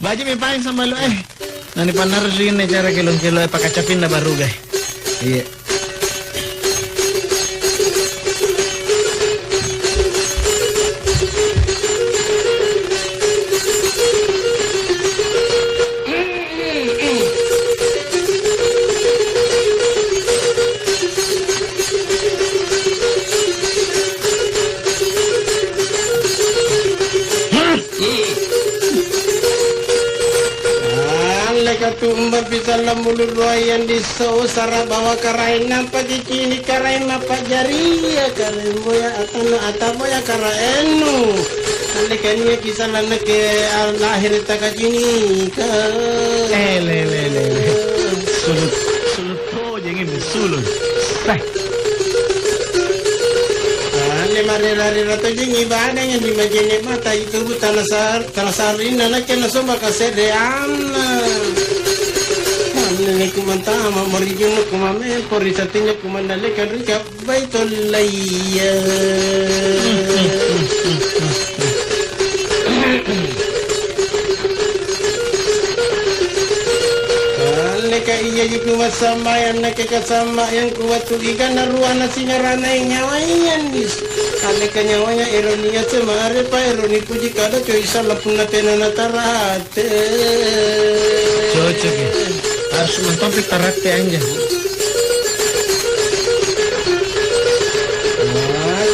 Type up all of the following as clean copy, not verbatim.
Baji mi pain sama lo nani panar rin cara kilo pakacapin na baru guys. Iya. Tumba pisalam mulut royan di sausara bawa karaina pagi kini karaina pajaria karain boya ataboya karaenu alekanya kisalan ke lahir takajini ka le sulut to jangan sulut mari rato jingi bada yang di majene mata itu tanasar ina nak kena somba kasedean nene kumantama morijuno kumame porisatinya kumandale kadrika baitul layya Aleka iya jiku masama yang nake kasama yang kuat tugikan naruana singarana nyawayan dis aleka nyawanya ironia semare pa ironi puji kada coy salah puna tenana tarate cocok ya harus mentopi tarate aja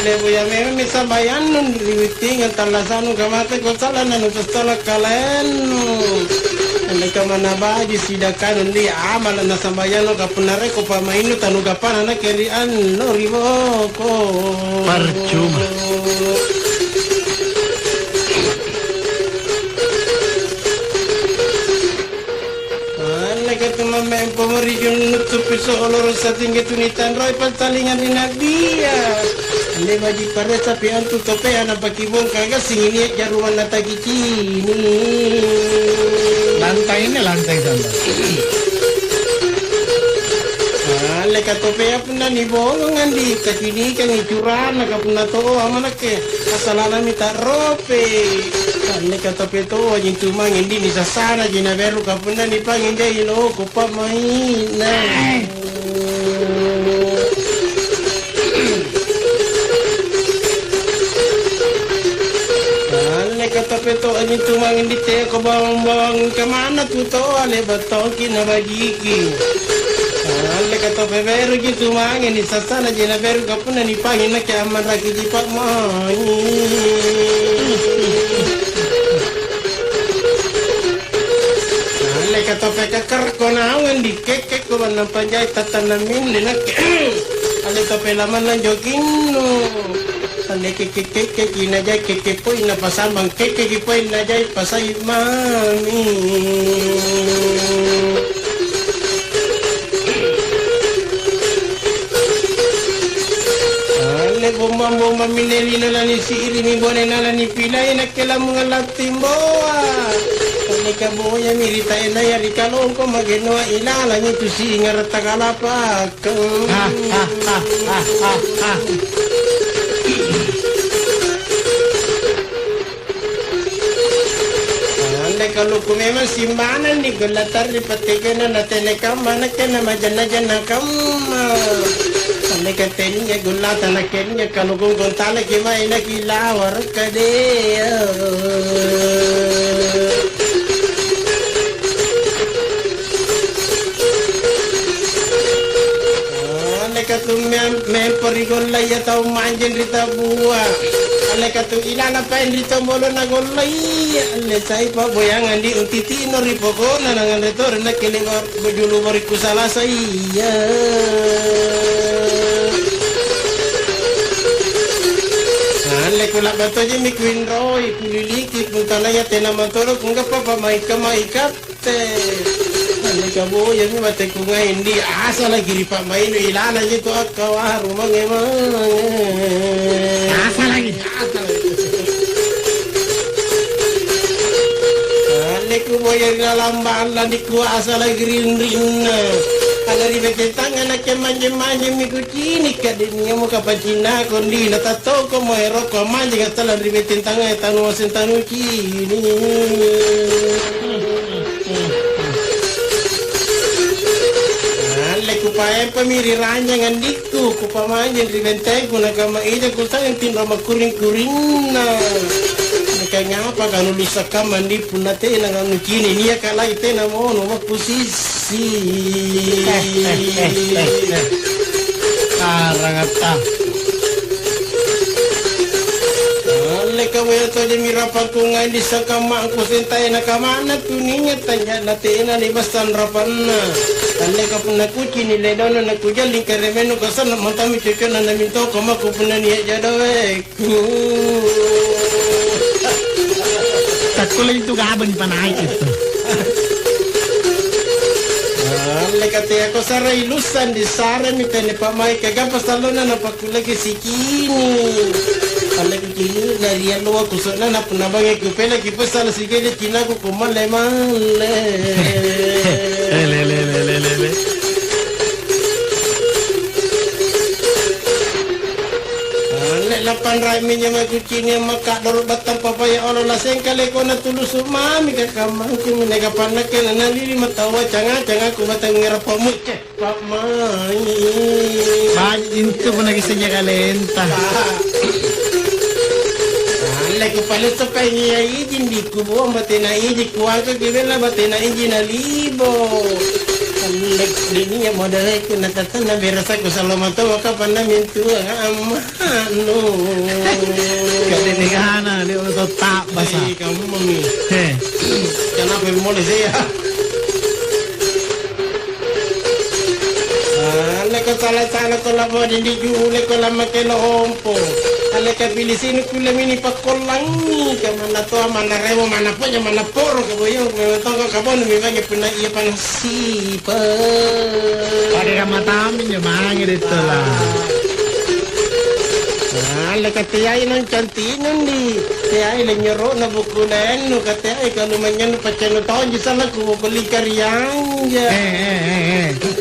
Lebu ya memang bisa bayan nun riwiting talasanu kamate ko salah nanu pastala kalenu Aleka mana baji sidakan ndi amal na sambayano kapunare ko pamainu tanu kapana na kerian no riboko percuma Memang pemerintah nutup seolah rasa tinggi tunitan roy pertalingan di nadia. Ane baji pada tapi antu tope anak baki bong kagak singini jaruman nata kicini. Lantai sama. Leka tope apa nani bong ngandi kacini kan icuran nak puna to amana ke asalana minta rope. Leka tope to ajin cuma ngindi ni sasana jina beru kapuna ni pangin dai lo ko pamaina. Leka tope to ajin cuma ngindi te ko bang kemana tu to ale batoki na bajiki. Leka tope beru gitu mangin ni sasana jina beru kapuna ni pangin na ke amman raki jipak mai. Leka tope kakar konawan di kekek ko banang panjay tatanamin dinak ale tope laman lang jogino ale kekek inajay kekek po inapasambang kekek po inajay pasay mami ale bomba mineli na lang ni siiri ni bone na lang ni pilay na kailang mga latimboa Nika boya mirita ina ya rikalong ko maginawa ilala nito singar at takalapak. Kalau ku memang simbanan ni gulatar di patikan na telekama na kena majana kama. Nika teninya gulatan na kenya kalau kung kontala kima ina kilawar kadea. Katu me perigolay atau manjin rita buah ale katu ilana pain rita molo na golay ale sai pa boyangan di untiti no ripoko na nangan retor na kiliwar bujulu bariku salah saya ale kula bato je mi queen roy kuliliki puntalaya tena mantoro kung papa mai kate Nika boya mi mate kunga hindi asa lagi ripa mainu ilana gitu akawaru mangemang asa lagi Niku boya ngalambaan lah niku asa lagi rin kalau ribet tangan nak manje mi kucini kadenya muka pacina kondi na tato ko mo eroko manje ngatalan ribet tangan tanu sen tanu kini pae pamiri ranjang andiku ku pamajan ribenteng ku nakama ija ku sayang tin rama kuring-kuring na ngapa kan nulis mandi punate na nganu kini niya kalay te na mo no mapusisi Karangata. Leka wala to di mirapan ko nga di sa kama ko sentay na kamana tuninya tanya na tena ni bastan rapan na leka pun na kuci ni ledo na kujaling karemeno kasan mantami teke na naminto ko makupuna niya jadawek Takulay itu gaban pa naik itu. Lekate ako sa ilusan di sara mi tene pamay kagapa salona na pakulagi sikini. Ale ko kini na riyan lo ako sa na punabang ko pela ki pasala sige de kinago ko male male. Le. Lapan rai minya makucini maka dorot batang papaya olo laseng kale ko na tulus mami ka kamang ki menega panak na nalili matawa canga ku batang ngira pamut pamai Banyak itu pun lagi saja kalenta. Ale ko pala sa kanya ijin di kubo batena iji kuwaga gibela batena iji na libo. Lek dini ya modal ko natatana berasa ko sa lamato ka panamin tuwa amano. Kadinigana di utot tak basa. Kamu mami. He. Kenapa boleh saya? Lek salah ko la mo di jule ko la makelo ompo. Ale ka bilisini kula mini pakolangi ka mana to mana rewo mana punya mana poro ka boyo me tongo ka bono mi bagi puna iya panasipa. Pada ramatamin yung mangin dito lah. Ale ka tiyay ng cantinon di. Tiyay lang nyoro na bukulan no ka tiyay ka lumanyan pa chano taon di sana ko bali karyang ja.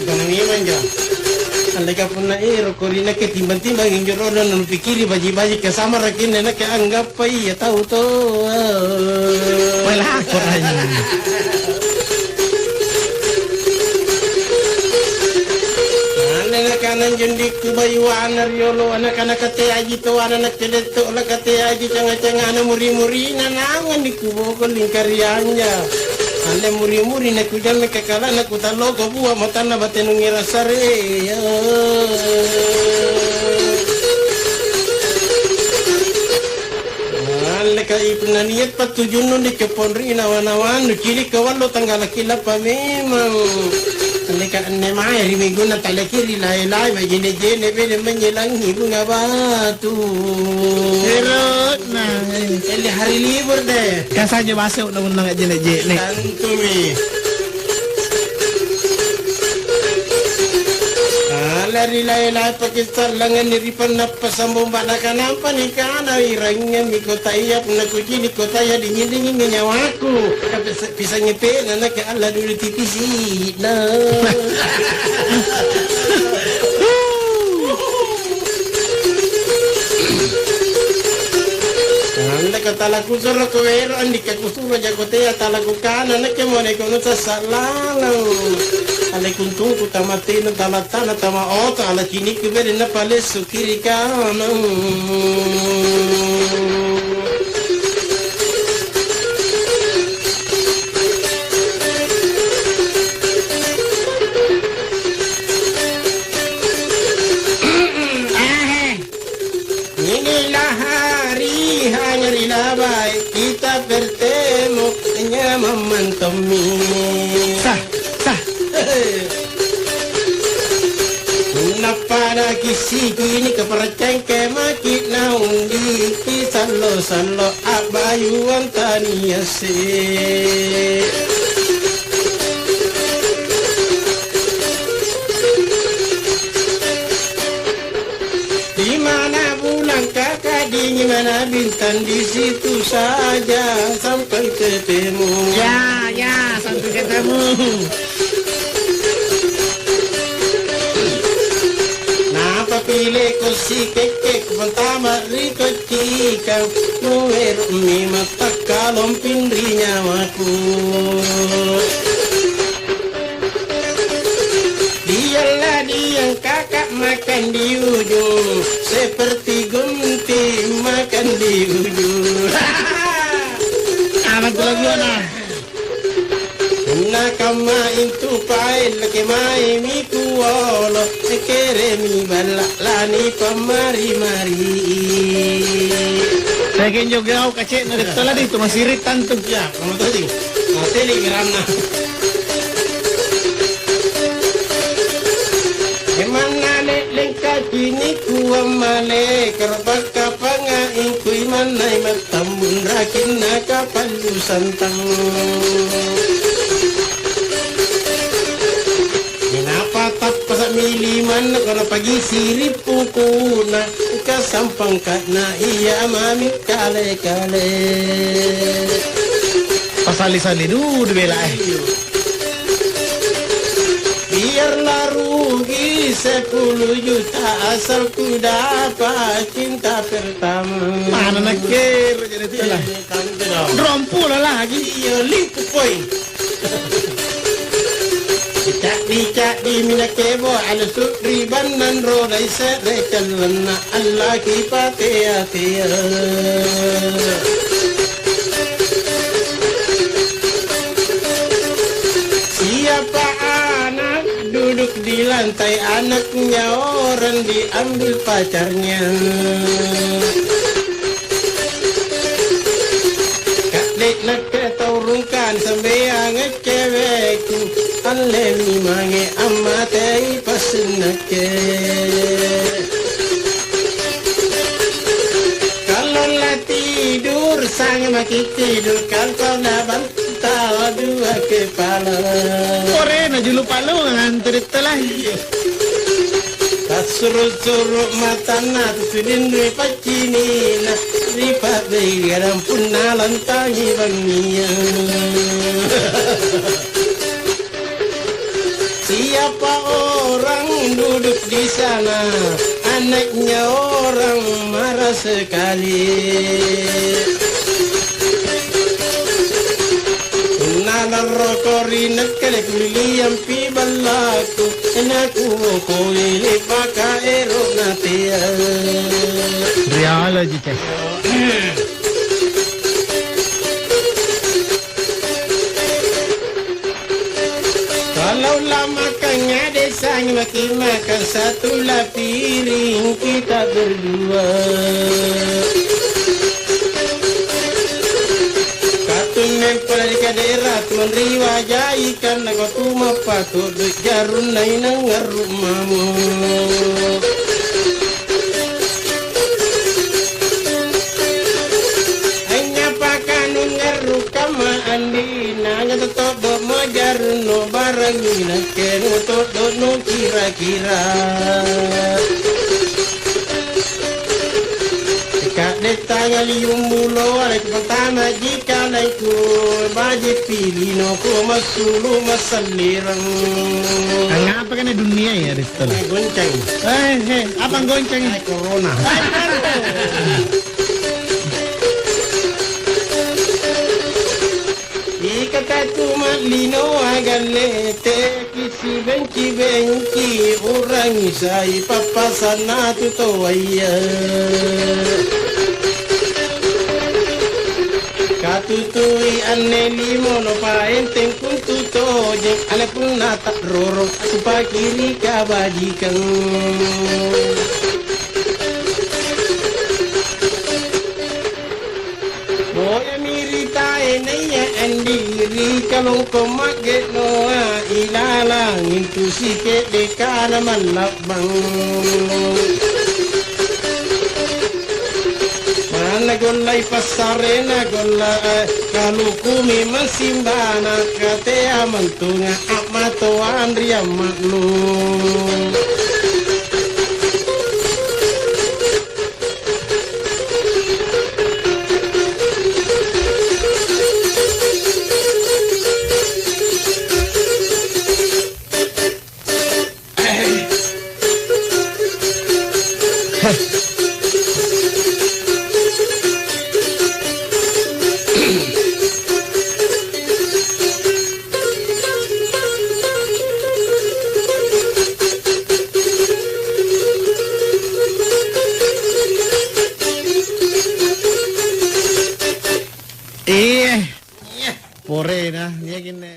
Kanang iman ja. Alika pun na korina ke timbang-timbang injoro dan pikiri baji-baji kesama rakin na ke anggap pa iya tahu to. Wala ako rin. Anak kanan jendik tu bayu anar yolo anak-anak kate aji to anak kedeto la kate aji canga-canga ana muri-muri nanangan di kubo ko lingkarianya. Ale muri-muri na kujal me kakala na kutalo ko buwa matana batenong irasare. Ale ka ipnaniat patujun no di keponri nawan-nawan no kili kawalo tanggal kila pa memang. Ale ka nemay rimigo na talakiri lai-lai bajine-jine bele menyelangi bunga batu. Pero na. Eli hari libur deh. Kasanya masuk namun nang jenek-jenek. Tantumi. Lari-lari Pakistan langan niripan na pasambong bala ka nampan ikana irangnya mi kota iya na kuji ni kota ya dingin-dingin nyawaku. Bisa nyepe na ke Allah dulu tipisi. Nah. Anda kata lagu soro kewero andi kakusuro jagote ya talagu kana na ke mone kono sa salalang. Ale kuntung ku tamate na tamatana tama ota ala kini kubere na pale sukiri kana. Inilah hari hari labai kita bertemu hanya memantami. Sah. Pada kisi kini kepercayaan kemakit naundi salo abayuan tania se. Di mana bulan kakak di mana bintang di situ saja sampai ketemu. Ya, sampai ketemu. Pile ko si keke pertama riko cika nuer mi mata kalom pindri nyawaku dialah makan di ujung, seperti gunting makan di ujung. Aman tuh lagu na. Nakama itu pail ke mai mi kuolo kere mi bala lani pamari-mari. Lagi juga aku kacek na dito lah dito masirit tanto. Ya, kamu tadi. Telegram na. Emana lengka kini kuwa male kerbaka pangain kui manai matambun rakin nakapalu santang. Kenapa tak pasak miliman kalau pagi sirip pukuna kasampang na iya mami kale-kale. Pasali-sali dulu bela Biarlah rugi 10 juta asal ku dapat cinta pertama. Mana nak kira jadi tu lah. Rompu lah lagi. Iya lipu poin. Cak di mina kebo ala sukri banan rodai serekan lana Allah kipatea tea. Siapa anak duduk di lantai anaknya orang diambil pacarnya. Kak dek nak keturunkan sembeang cewekku. Alemi mange amatei pasenake. Kalau lah tidur sang maki tidur kalau nak bantal dua kepala. Kore na julu palu nganter telah. Tak suruh mata nak tudin pacini na ripat garam pun nalantangi bangia. Siapa orang duduk di sana, anaknya orang marah sekali. Nalar rokori nakale kuliam pi balaku, enaku koile paka erok natia. Real aja cek. Kalau lama makannya desanya makan satu lah piring kita berdua. Katun nempel di daerah tuan riwayah ikan aku tu mapatu duk jarun nai nangar rumahmu. Nanya todo majar no barang ina kenu todo no kira-kira. Kak detanya lium bulo alek pertama jika laiku baji pilih no ko masulu masalirang. Ngapa kan dunia ya di situ? Gonceng. Apa gonceng? Corona. Kata cuma lino agalete kisi benci orang isai papasan tu toaya. Katutui ane limo no paenteng kuntu tojeng ale pun nata roro aku pakiri kabajikan. Boya mirita enaya andiri kalau kau maget noa ilalang itu sikit dekana malabang. Mana golai pasarena golai kalau kumi masimbana kate amantunga amato andria maklum. Iya. Pore na, niya gina.